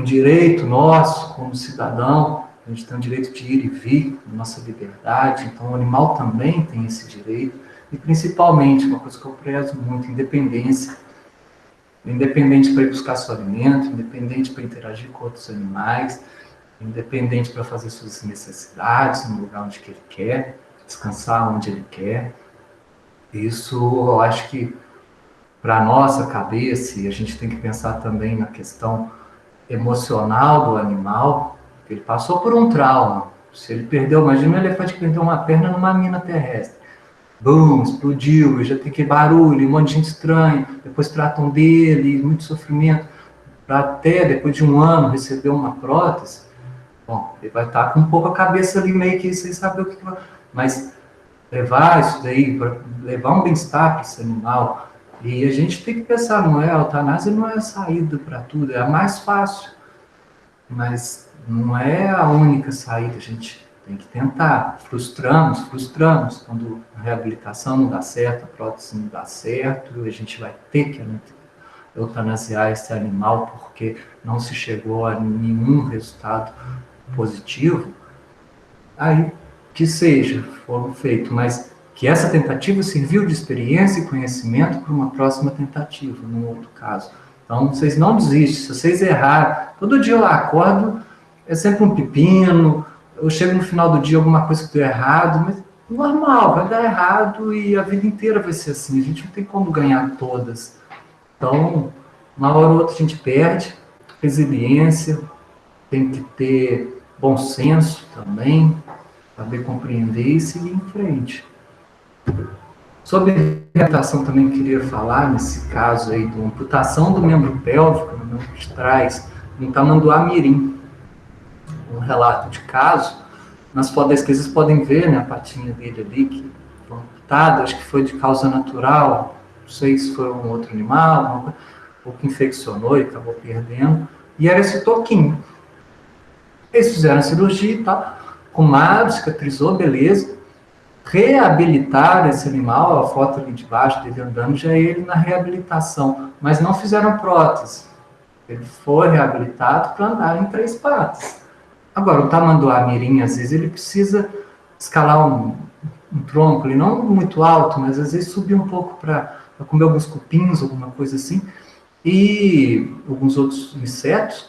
Speaker 1: direito nosso como cidadão. A gente tem o direito de ir e vir, nossa liberdade. Então, o animal também tem esse direito. E, principalmente, uma coisa que eu prezo muito, independência. Independente para ir buscar seu alimento, independente para interagir com outros animais, independente para fazer suas necessidades no lugar onde ele quer, descansar onde ele quer. Isso eu acho que para a nossa cabeça, e a gente tem que pensar também na questão emocional do animal, ele passou por um trauma. Se ele perdeu, imagina um elefante que perdeu uma perna numa mina terrestre. Bum, explodiu, já tem aquele barulho, um monte de gente estranha, depois tratam dele, muito sofrimento, para até depois de um ano receber uma prótese. Bom, ele vai estar com um pouco a cabeça ali meio que sem saber o que vai. Mas levar isso daí, levar um bem-estar para esse animal, e a gente tem que pensar, não é? A eutanásia não é a saída para tudo, é a mais fácil, mas não é a única saída. A gente tem que tentar. Frustramos, quando a reabilitação não dá certo, a prótese não dá certo, a gente vai ter que eutanasiar esse animal porque não se chegou a nenhum resultado positivo. Aí, que seja, foram feitos, mas que essa tentativa serviu de experiência e conhecimento para uma próxima tentativa, num outro caso. Então, vocês não desistem. Se vocês errarem, todo dia eu acordo, é sempre um pepino, eu chego no final do dia alguma coisa que deu errado, mas normal, vai dar errado e a vida inteira vai ser assim. A gente não tem como ganhar todas. Então, uma hora ou outra a gente perde, resiliência, tem que ter bom senso também, saber compreender e seguir em frente. Sobre reabilitação também queria falar, nesse caso aí, de amputação do membro pélvico, no membro de trás, no Tamanduá-Mirim. Um relato de caso, nas fotos da esquerda vocês podem ver, né, a patinha dele ali, que foi amputada, acho que foi de causa natural, não sei se foi um outro animal, ou que infeccionou e acabou perdendo, e era esse toquinho. Eles fizeram a cirurgia e tal, cicatrizou, beleza, reabilitar esse animal, a foto ali de baixo dele andando, já é ele na reabilitação, mas não fizeram prótese. Ele foi reabilitado para andar em 3 patas. Agora, o tamanduá-mirim, às vezes, ele precisa escalar um tronco, ele não muito alto, mas às vezes subir um pouco para comer alguns cupins, alguma coisa assim, e alguns outros insetos,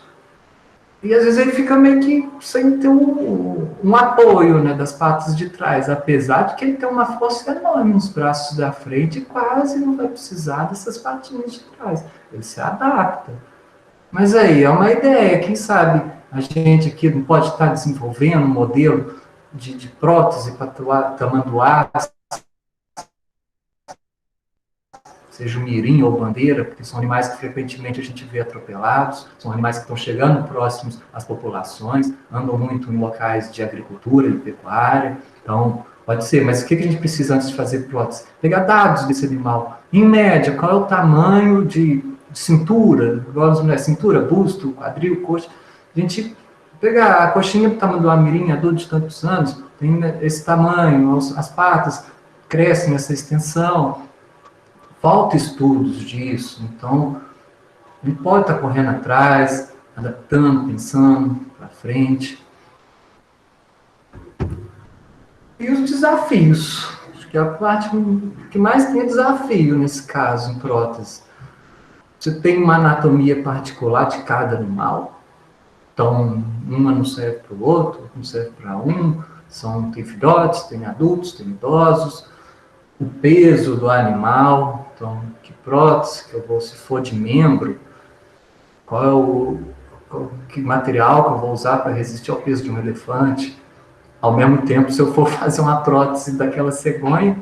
Speaker 1: e às vezes ele fica meio que sem ter um apoio, né, das patas de trás, apesar de que ele tem uma força enorme nos braços da frente e quase não vai precisar dessas patinhas de trás. Ele se adapta. Mas aí, é uma ideia, quem sabe a gente aqui não pode estar desenvolvendo um modelo de prótese para tamanduá, seja o mirim ou bandeira, porque são animais que frequentemente a gente vê atropelados, são animais que estão chegando próximos às populações, andam muito em locais de agricultura e pecuária, então pode ser, mas o que a gente precisa antes de fazer prótese? Pegar dados desse animal, em média, qual é o tamanho de cintura, cintura, busto, quadril, coxa, a gente pegar a coxinha do tamanho do mirim, adulto de tantos anos, tem esse tamanho, as patas crescem essa extensão, falta estudos disso, então ele pode estar correndo atrás, adaptando, pensando para frente. E os desafios, acho que é a parte que mais tem desafio nesse caso, em prótese. Você tem uma anatomia particular de cada animal, então uma não serve para o outro, não serve para um, tem filhotes, tem adultos, tem idosos, o peso do animal, então que prótese que eu vou, se for de membro, qual é que material que eu vou usar para resistir ao peso de um elefante. Ao mesmo tempo, se eu for fazer uma prótese daquela cegonha,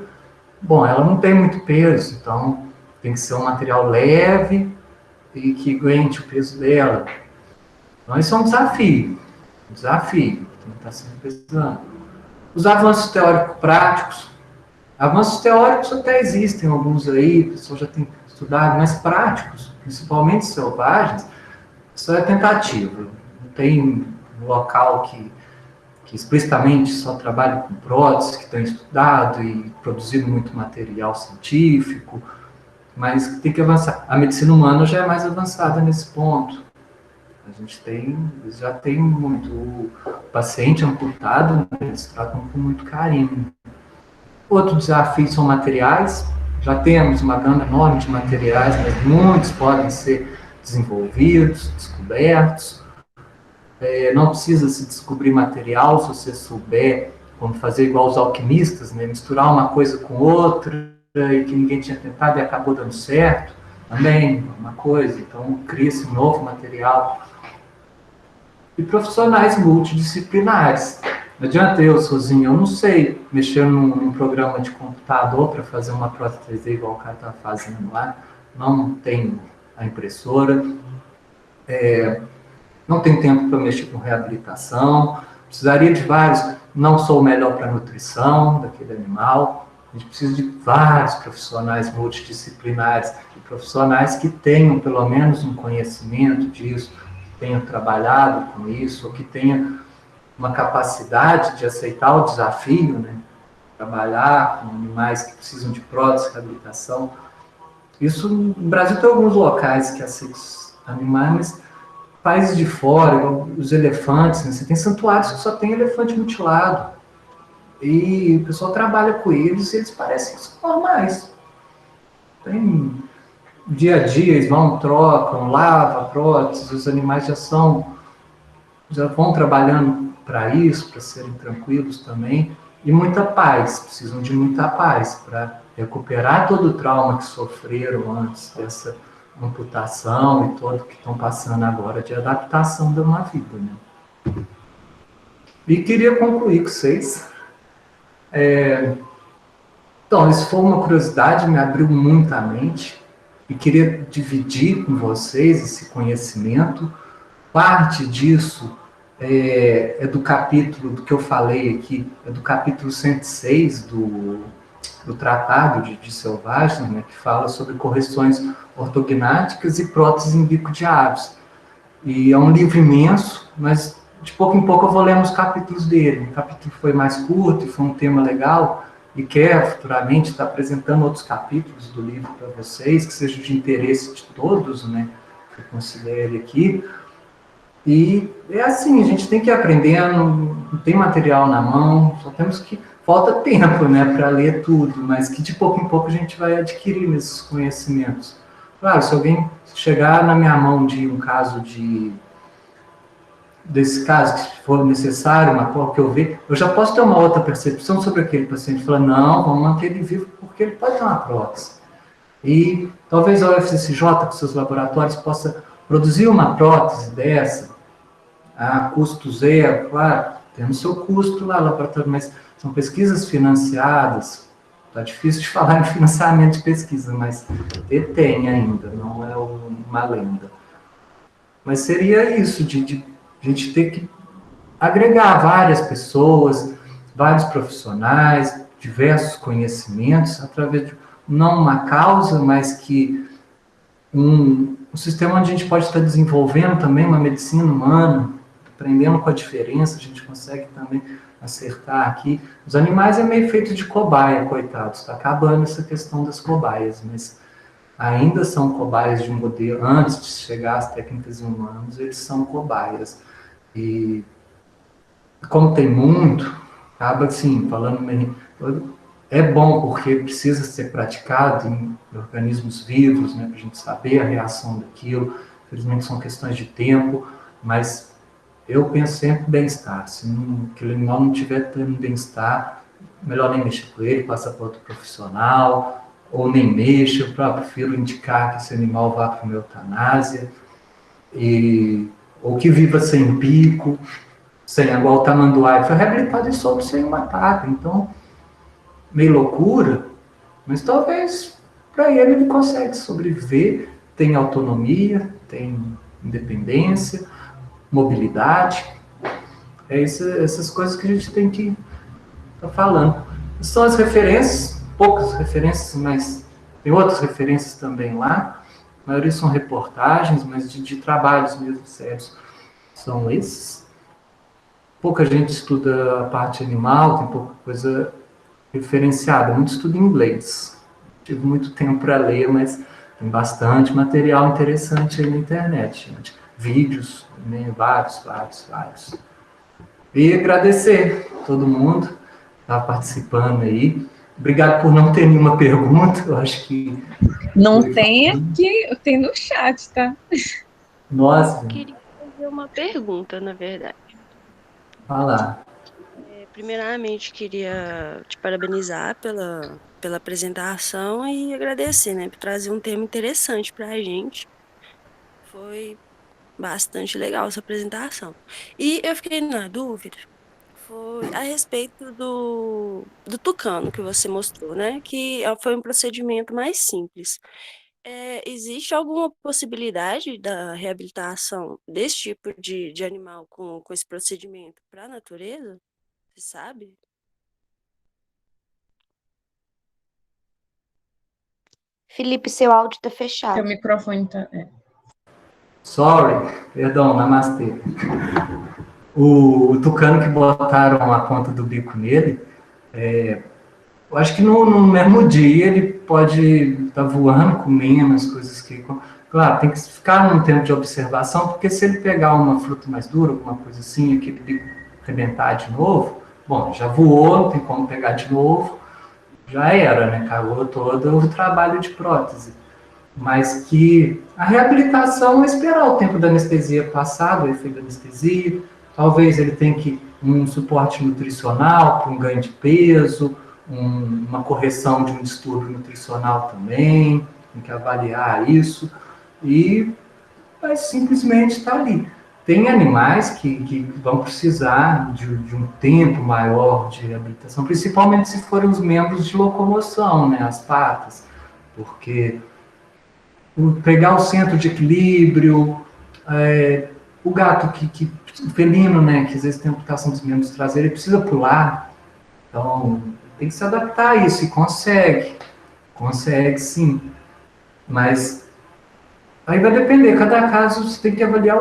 Speaker 1: bom, ela não tem muito peso, então tem que ser um material leve e que aguente o peso dela. Então, isso é um desafio, tem que estar sempre pesando. Os avanços teóricos práticos, avanços teóricos até existem, alguns aí, o pessoal já tem estudado, mas práticos, principalmente selvagens, isso é tentativa. Não tem um local que explicitamente só trabalha com próteses, que tem estudado e produzido muito material científico, mas tem que avançar. A medicina humana já é mais avançada nesse ponto. A gente já tem muito o paciente amputado, né, eles tratam com muito carinho. Outro desafio são materiais. Já temos uma gama enorme de materiais, mas muitos podem ser desenvolvidos, descobertos. Não precisa se descobrir material se você souber como fazer igual os alquimistas, né? Misturar uma coisa com outra e que ninguém tinha tentado e acabou dando certo. Também uma coisa, então cria-se um novo material. E profissionais multidisciplinares. Não adianta eu sozinho, eu não sei mexer num programa de computador para fazer uma prótese 3D igual o cara está fazendo lá. Não tenho a impressora. Não tenho tempo para mexer com reabilitação. Precisaria de vários. Não sou o melhor para nutrição daquele animal. A gente precisa de vários profissionais multidisciplinares e profissionais que tenham pelo menos um conhecimento disso, que tenham trabalhado com isso, ou que tenham uma capacidade de aceitar o desafio, né? Trabalhar com animais que precisam de prótese, reabilitação. Isso, no Brasil tem alguns locais que aceitam animais, mas países de fora, os elefantes, né? Você tem santuários que só tem elefante mutilado. E o pessoal trabalha com eles e eles parecem que são normais. Tem dia a dia, eles vão, trocam, lavam a prótese, os animais já vão trabalhando para isso, para serem tranquilos também. E muita paz, precisam de muita paz para recuperar todo o trauma que sofreram antes dessa amputação e todo que estão passando agora de adaptação de uma vida, né? E queria concluir com vocês. Então, isso foi uma curiosidade, me abriu muito a mente e queria dividir com vocês esse conhecimento. Parte disso é do capítulo do que eu falei aqui, é do capítulo 106 do Tratado de Selvagens, né, que fala sobre correções ortognáticas e próteses em bico de aves. E é um livro imenso, mas de pouco em pouco eu vou lendo os capítulos dele. O capítulo foi mais curto e foi um tema legal, e quer futuramente estar apresentando outros capítulos do livro para vocês, que sejam de interesse de todos, né, que eu considere aqui. E é assim, a gente tem que ir aprendendo, não tem material na mão, só temos que... Falta tempo, né, para ler tudo, mas que de pouco em pouco a gente vai adquirindo esses conhecimentos. Claro, se alguém chegar na minha mão de um caso desse caso, que se for necessário, uma coisa que eu ver, eu já posso ter uma outra percepção sobre aquele paciente. Falar, não, vamos manter ele vivo porque ele pode ter uma prótese. E talvez a UFCCJ, com seus laboratórios, possa produzir uma prótese dessa, a custo zero, claro, tem o seu custo lá, laboratório, mas são pesquisas financiadas. Está difícil de falar em financiamento de pesquisa, mas tem ainda, não é uma lenda. Mas seria isso, de a gente ter que agregar várias pessoas, vários profissionais, diversos conhecimentos, através de, não uma causa, mas que um sistema onde a gente pode estar desenvolvendo também uma medicina humana, aprendendo com a diferença, a gente consegue também acertar aqui. Os animais é meio feito de cobaia, coitados, está acabando essa questão das cobaias, mas ainda são cobaias de um modelo, antes de chegar às técnicas humanas, eles são cobaias. E como tem muito, acaba assim, falando meio, é bom porque precisa ser praticado em organismos vivos, né, para a gente saber a reação daquilo. Infelizmente são questões de tempo, mas eu penso sempre em bem-estar. Se aquele animal não estiver tendo bem-estar, melhor nem mexer com ele, passa para outro profissional, ou nem mexa. Eu prefiro indicar que esse animal vá para uma eutanásia, ou que viva sem pico, sem igual o tamanduá, foi reabilitado e solto sem uma pata. Então, meio loucura, mas talvez para ele consegue sobreviver, tem autonomia, tem independência, mobilidade. É essas coisas que a gente tem que estar falando. São as referências, poucas referências, mas tem outras referências também lá. A maioria são reportagens, mas de trabalhos mesmo sérios são esses. Pouca gente estuda a parte animal, tem pouca coisa referenciada, muito estudo em inglês. Tive muito tempo para ler, mas tem bastante material interessante aí na internet, gente. Vídeos, né? Vários. E agradecer a todo mundo que está participando aí. Obrigado por não ter nenhuma pergunta, eu acho que...
Speaker 2: Não tem aqui, tem no chat, tá?
Speaker 1: Nossa.
Speaker 4: Eu queria fazer uma pergunta, na verdade.
Speaker 1: Fala.
Speaker 4: Primeiramente, queria te parabenizar pela apresentação e agradecer, né, por trazer um tema interessante para a gente. Foi bastante legal essa apresentação. E eu fiquei na dúvida, foi a respeito do tucano que você mostrou, né, que foi um procedimento mais simples. Existe alguma possibilidade da reabilitação desse tipo de animal com esse procedimento para a natureza? Você sabe?
Speaker 5: Felipe, seu áudio tá
Speaker 2: Seu
Speaker 5: fechado.
Speaker 2: microfone tá...
Speaker 1: Sorry, perdão, namastê. O tucano que botaram a ponta do bico nele, eu acho que no mesmo dia ele pode estar voando, comendo as coisas que... Claro, tem que ficar num tempo de observação, porque se ele pegar uma fruta mais dura, alguma coisa assim, aquele bico arrebentar de novo, bom, já voou, não tem como pegar de novo, já era, né? Cagou todo o trabalho de prótese. Mas que a reabilitação é esperar o tempo da anestesia passar, o efeito da anestesia, talvez ele tenha que um suporte nutricional para um ganho de peso, uma correção de um distúrbio nutricional também, tem que avaliar isso, e vai simplesmente estar ali. Tem animais que vão precisar de um tempo maior de reabilitação, principalmente se forem os membros de locomoção, né, as patas, porque pegar o centro de equilíbrio, o gato o felino, né, que às vezes tem amputação dos membros traseiros, ele precisa pular, então tem que se adaptar a isso, e consegue sim, mas aí vai depender, cada caso você tem que avaliar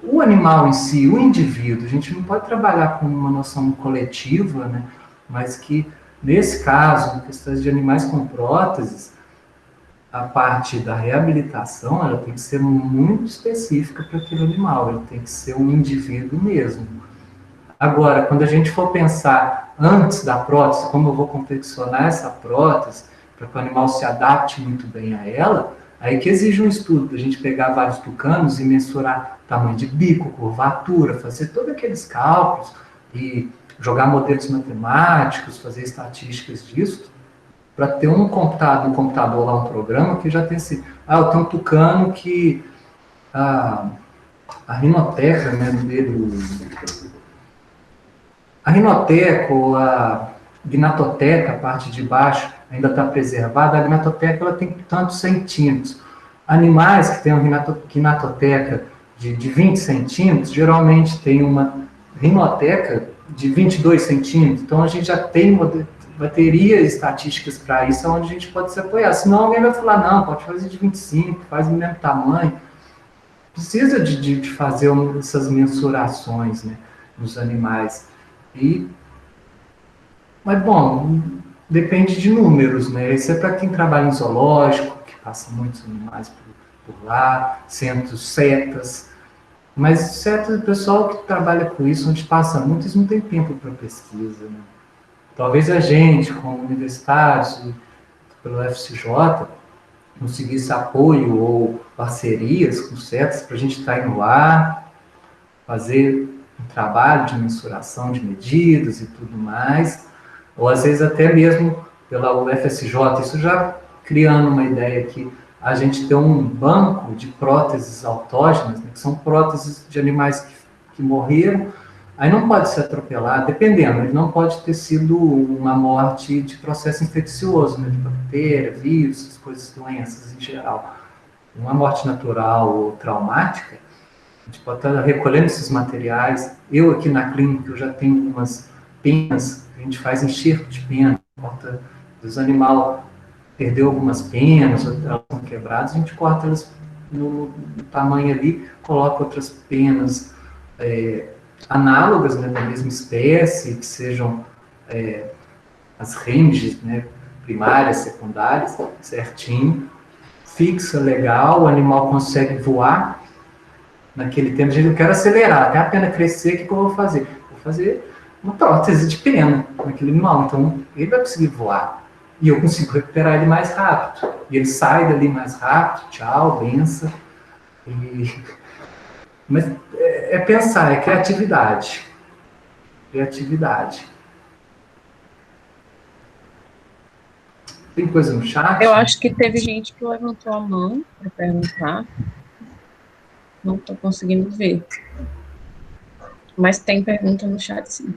Speaker 1: o animal em si, o indivíduo. A gente não pode trabalhar com uma noção coletiva, né, mas que Nesse caso, em questões de animais com próteses, a parte da reabilitação, ela tem que ser muito específica para aquele animal, ele tem que ser um indivíduo mesmo. Agora, quando a gente for pensar antes da prótese, como eu vou confeccionar essa prótese, para que o animal se adapte muito bem a ela, aí que exige um estudo, a gente pegar vários tucanos e mensurar tamanho de bico, curvatura, fazer todos aqueles cálculos e jogar modelos matemáticos, fazer estatísticas disso, para ter um computador lá, um programa que já tem esse... eu tenho um tucano que a rinoteca, né, dele... A rinoteca ou a gnatoteca, a parte de baixo, ainda está preservada. A gnatoteca ela tem tantos centímetros. Animais que têm uma gnatoteca de 20 centímetros, geralmente tem uma rinoteca de 22 centímetros. Então, a gente já tem bateria estatísticas para isso, onde a gente pode se apoiar. Senão, alguém vai falar, não, pode fazer de 25, faz do mesmo tamanho. Precisa de fazer essas mensurações, né, nos animais. Mas, bom, depende de números, né? Isso é para quem trabalha em zoológico, que passa muitos animais por lá, centros, setas. Mas setas, o pessoal que trabalha com isso, onde passa muito, eles não tem tempo para pesquisa, né? Talvez a gente, como universitários, pelo FCJ, conseguisse apoio ou parcerias com setas para a gente estar indo lá, fazer um trabalho de mensuração de medidas e tudo mais, ou às vezes até mesmo pela UFSJ, isso já criando uma ideia aqui, a gente ter um banco de próteses autógenas, né, que são próteses de animais que morreram, aí não pode ser atropelado, dependendo, ele não pode ter sido uma morte de processo infeccioso, né, de bactéria, vírus, essas coisas, doenças em geral. Uma morte natural ou traumática, a gente pode estar recolhendo esses materiais. Eu aqui na clínica, eu já tenho umas penas, a gente faz enxerto de pena, corta dos animais, perdeu algumas penas, elas são quebradas, a gente corta elas no tamanho ali, coloca outras penas análogas, né, da mesma espécie, que sejam as ranges, né, primárias, secundárias, certinho, fixa, legal, o animal consegue voar. Naquele tempo, eu quero acelerar, até a pena crescer, o que eu vou fazer? Vou fazer uma prótese de pena naquele animal, então ele vai conseguir voar. E eu consigo recuperar ele mais rápido. E ele sai dali mais rápido, tchau, benção. Mas é pensar, é criatividade. Criatividade. Tem coisa no chat?
Speaker 2: Eu acho que teve gente que levantou a mão para perguntar. Não estou conseguindo ver. Mas tem pergunta no chat, sim.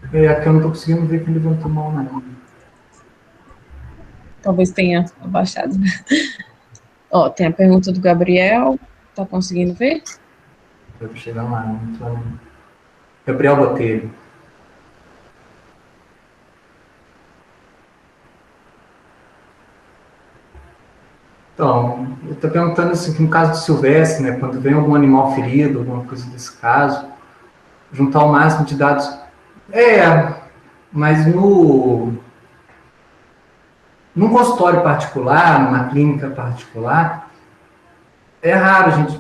Speaker 1: Aqui eu não estou conseguindo ver quem levantou a mão, não.
Speaker 2: Talvez tenha abaixado. Ó, tem a pergunta do Gabriel. Tá conseguindo ver?
Speaker 1: Eu vou chegar lá, não estou olhando. Gabriel Botelho. Então, eu estou perguntando assim, que no caso do Silvestre, né, quando vem algum animal ferido, alguma coisa desse caso, juntar o máximo de dados. Mas num consultório particular, numa clínica particular, é raro a gente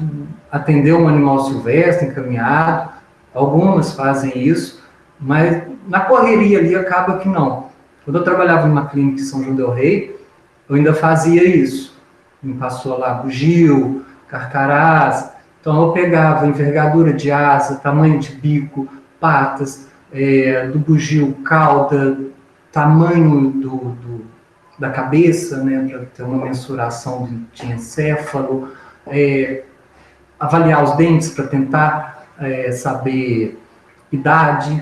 Speaker 1: atender um animal silvestre, encaminhado, algumas fazem isso, mas na correria ali acaba que não. Quando eu trabalhava numa clínica em São João del Rei, eu ainda fazia isso. Me passou lá bugio, carcarás. Então eu pegava envergadura de asa, tamanho de bico, patas, do bugio, cauda, tamanho da cabeça, né, para ter uma mensuração de encéfalo, avaliar os dentes para tentar saber idade.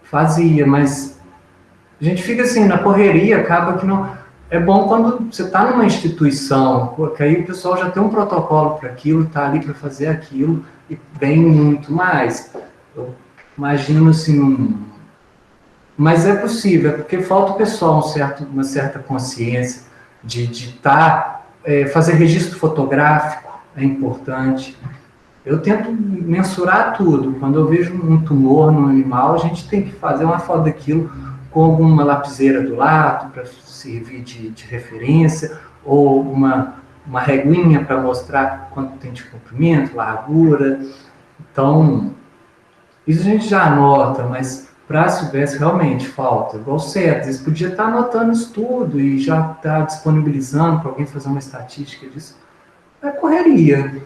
Speaker 1: Fazia, mas a gente fica assim, na correria, acaba que não... É bom quando você está numa instituição, porque aí o pessoal já tem um protocolo para aquilo, está ali para fazer aquilo, e vem muito mais. Eu imagino assim, mas é possível, é porque falta o pessoal uma certa consciência de fazer registro fotográfico, é importante. eu tento mensurar tudo. Quando eu vejo um tumor no animal, a gente tem que fazer uma foto daquilo com alguma lapiseira do lado para servir de referência, ou uma reguinha para mostrar quanto tem de comprimento, largura. Então, isso a gente já anota, mas para se tivesse realmente falta, igual certo, eles podiam estar anotando isso tudo e já estar disponibilizando para alguém fazer uma estatística disso. É correria.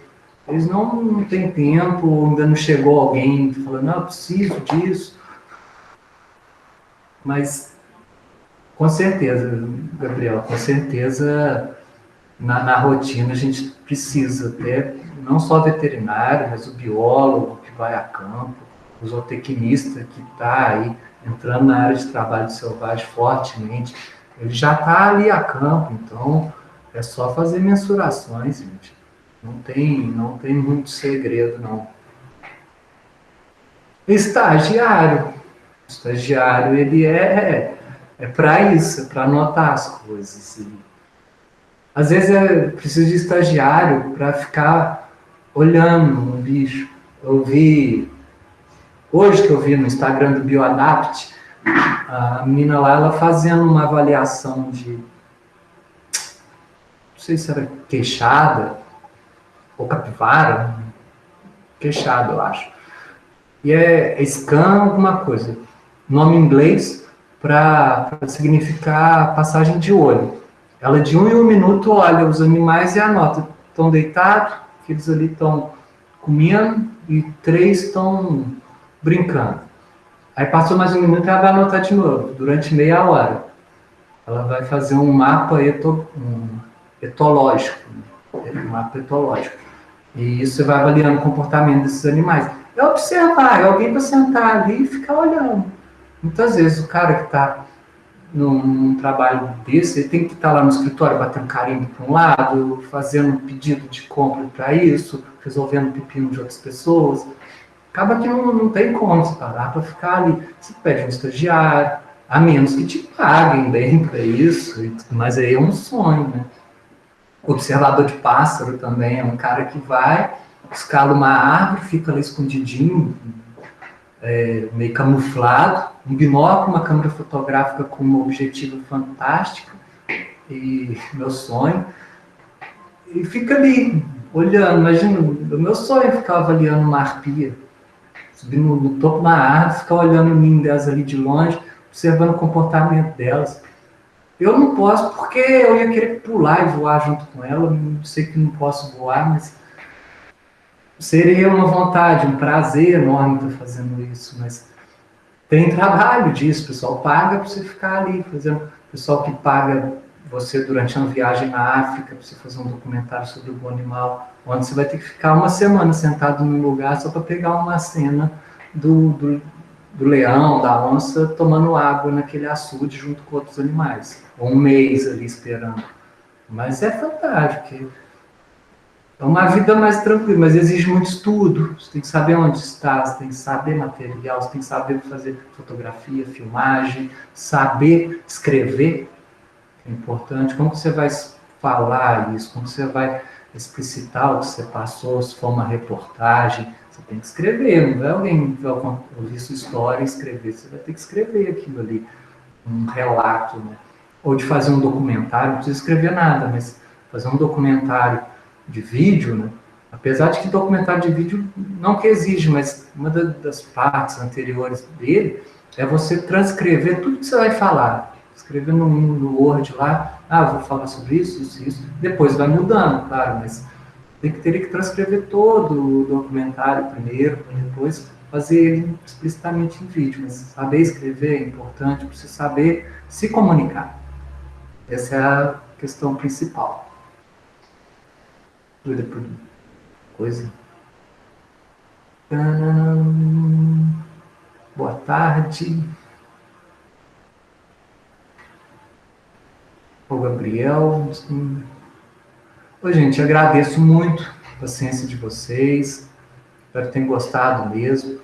Speaker 1: Eles não têm tempo, ainda não chegou alguém falando, não, eu preciso disso. Mas, com certeza, Gabriel, com certeza, na rotina a gente precisa até, não só veterinário, mas o biólogo que vai a campo, o zootecnista que está aí entrando na área de trabalho selvagem fortemente, ele já está ali a campo, então é só fazer mensurações, gente. Não tem muito segredo, não. Estagiário. O estagiário, ele é para isso, é para anotar as coisas. E, às vezes é preciso de estagiário para ficar olhando um bicho. Hoje que eu vi no Instagram do Bioadapt, a menina lá, ela fazendo uma avaliação de, não sei se era queixada, ou capivara, queixada, eu acho. E é scan alguma coisa. Nome em inglês para significar passagem de olho. Ela de 1 em 1 minuto olha os animais e anota. Estão deitados, aqueles ali estão comendo e 3 estão brincando. Aí passou mais 1 minuto e ela vai anotar de novo, durante meia hora. Ela vai fazer um mapa etológico. Um mapa etológico. E isso você vai avaliando o comportamento desses animais. É observar, é alguém para sentar ali e ficar olhando. Muitas vezes o cara que está num trabalho desse, ele tem que estar lá no escritório batendo carimbo para um lado, fazendo um pedido de compra para isso, resolvendo pepino de outras pessoas. Acaba que não tem como você parar para ficar ali. Você pede um estagiário, a menos que te paguem bem para isso, mas aí é um sonho, né? Observador de pássaro também é um cara que vai, escala uma árvore, fica lá escondidinho, meio camuflado, um binóculo, uma câmera fotográfica com uma objetiva fantástica, e meu sonho, e fica ali, olhando. Imagina, o meu sonho é ficar avaliando uma arpia, subir no topo da árvore, ficar olhando o ninho delas ali de longe, observando o comportamento delas. Eu não posso, porque eu ia querer pular e voar junto com ela. Eu sei que não posso voar, mas seria uma vontade, um prazer enorme estar fazendo isso. Mas tem trabalho disso, o pessoal paga para você ficar ali fazendo. O pessoal que paga você durante uma viagem na África, para você fazer um documentário sobre o animal, onde você vai ter que ficar uma semana sentado num lugar só para pegar uma cena do leão, da onça, tomando água naquele açude junto com outros animais. Ou um mês ali esperando. Mas é fantástico. É uma vida mais tranquila, mas exige muito estudo. Você tem que saber onde está, você tem que saber material, você tem que saber fazer fotografia, filmagem, saber escrever. É importante. Como que você vai falar isso? Como você vai explicitar o que você passou, se for uma reportagem? Você tem que escrever, não é alguém que vai ouvir sua história e escrever. Você vai ter que escrever aquilo ali, um relato, né? Ou de fazer um documentário, não precisa escrever nada, mas fazer um documentário de vídeo, né? Apesar de que documentário de vídeo não que exige, mas uma das partes anteriores dele é você transcrever tudo que você vai falar. Escrever no Word lá, vou falar sobre isso, isso, isso. Depois vai mudando, claro, mas teria que transcrever todo o documentário primeiro, para depois fazer ele explicitamente em vídeo. Mas saber escrever é importante para você saber se comunicar. Essa é a questão principal. Doida por coisa. Boa tarde. O Gabriel. Oi, gente, agradeço muito a paciência de vocês. Espero que tenham gostado mesmo.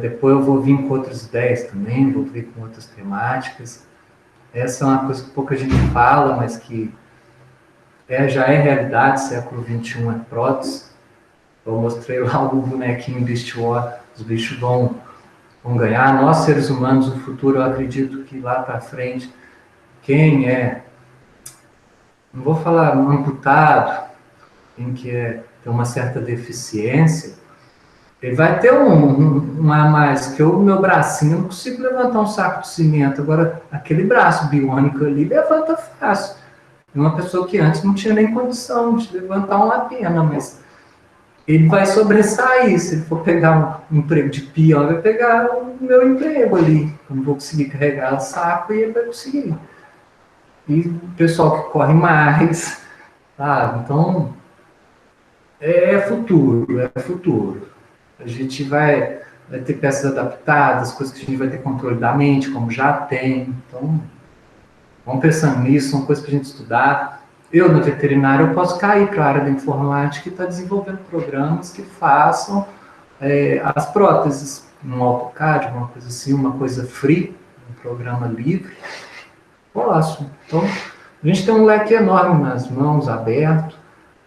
Speaker 1: Depois eu vou vir com outras ideias também, vou vir com outras temáticas. Essa é uma coisa que pouca gente fala, mas que já é realidade, século XXI é prótese. Eu mostrei lá o bonequinho Beast War, os bichos vão ganhar. Nós, seres humanos, no futuro, eu acredito que lá para frente, quem é, não vou falar amputado, quem que tem uma certa deficiência, ele vai ter um a mais, que o meu bracinho, eu não consigo levantar um saco de cimento, agora aquele braço biônico ali levanta fácil. Uma pessoa que antes não tinha nem condição de levantar uma pena, mas ele vai sobressair. Se ele for pegar um emprego de peão, ele vai pegar o meu emprego ali. Eu não vou conseguir carregar o saco e ele vai conseguir. E o pessoal que corre mais, tá? Então, é futuro, é futuro. A gente vai ter peças adaptadas, coisas que a gente vai ter controle da mente, como já tem. Então, vamos pensando nisso, são coisas para a gente estudar. Eu, no veterinário, eu posso cair para a área da informática e estar desenvolvendo programas que façam as próteses, no AutoCAD, uma coisa assim, uma coisa free, um programa livre. Posso. Então, a gente tem um leque enorme nas mãos, aberto.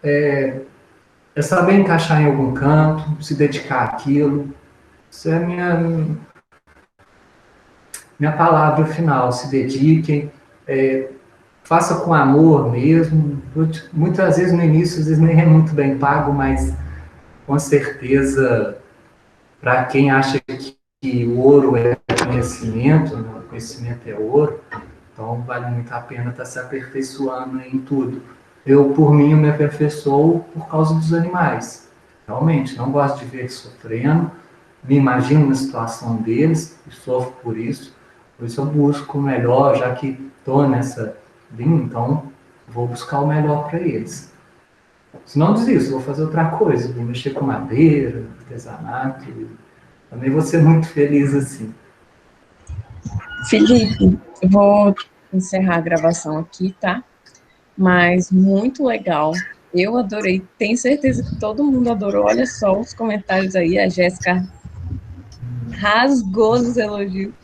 Speaker 1: É saber encaixar em algum canto, se dedicar àquilo. Isso é a minha palavra final. Se dediquem, faça com amor mesmo. Muitas vezes no início, às vezes nem é muito bem pago, mas com certeza, para quem acha que o ouro é conhecimento, né? O conhecimento é ouro, então vale muito a pena estar se aperfeiçoando em tudo. Eu, por mim, me aperfeiçoo por causa dos animais. Realmente, não gosto de ver eles sofrendo, me imagino na situação deles e sofro por isso. Por isso eu busco o melhor, já que estou nessa linha, então vou buscar o melhor para eles. Se não desisto, vou fazer outra coisa, vou mexer com madeira, artesanato, também vou ser muito feliz assim.
Speaker 2: Felipe, eu vou encerrar a gravação aqui, tá? Mas muito legal. Eu adorei. Tenho certeza que todo mundo adorou. Olha só os comentários aí. A Jéssica rasgou nos elogios.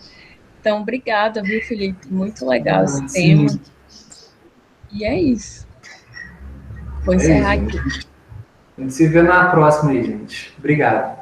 Speaker 2: Então, obrigada, viu, Felipe? Muito legal esse tema. E é isso. Vou encerrar aqui.
Speaker 1: A gente se vê na próxima aí, gente. Obrigado.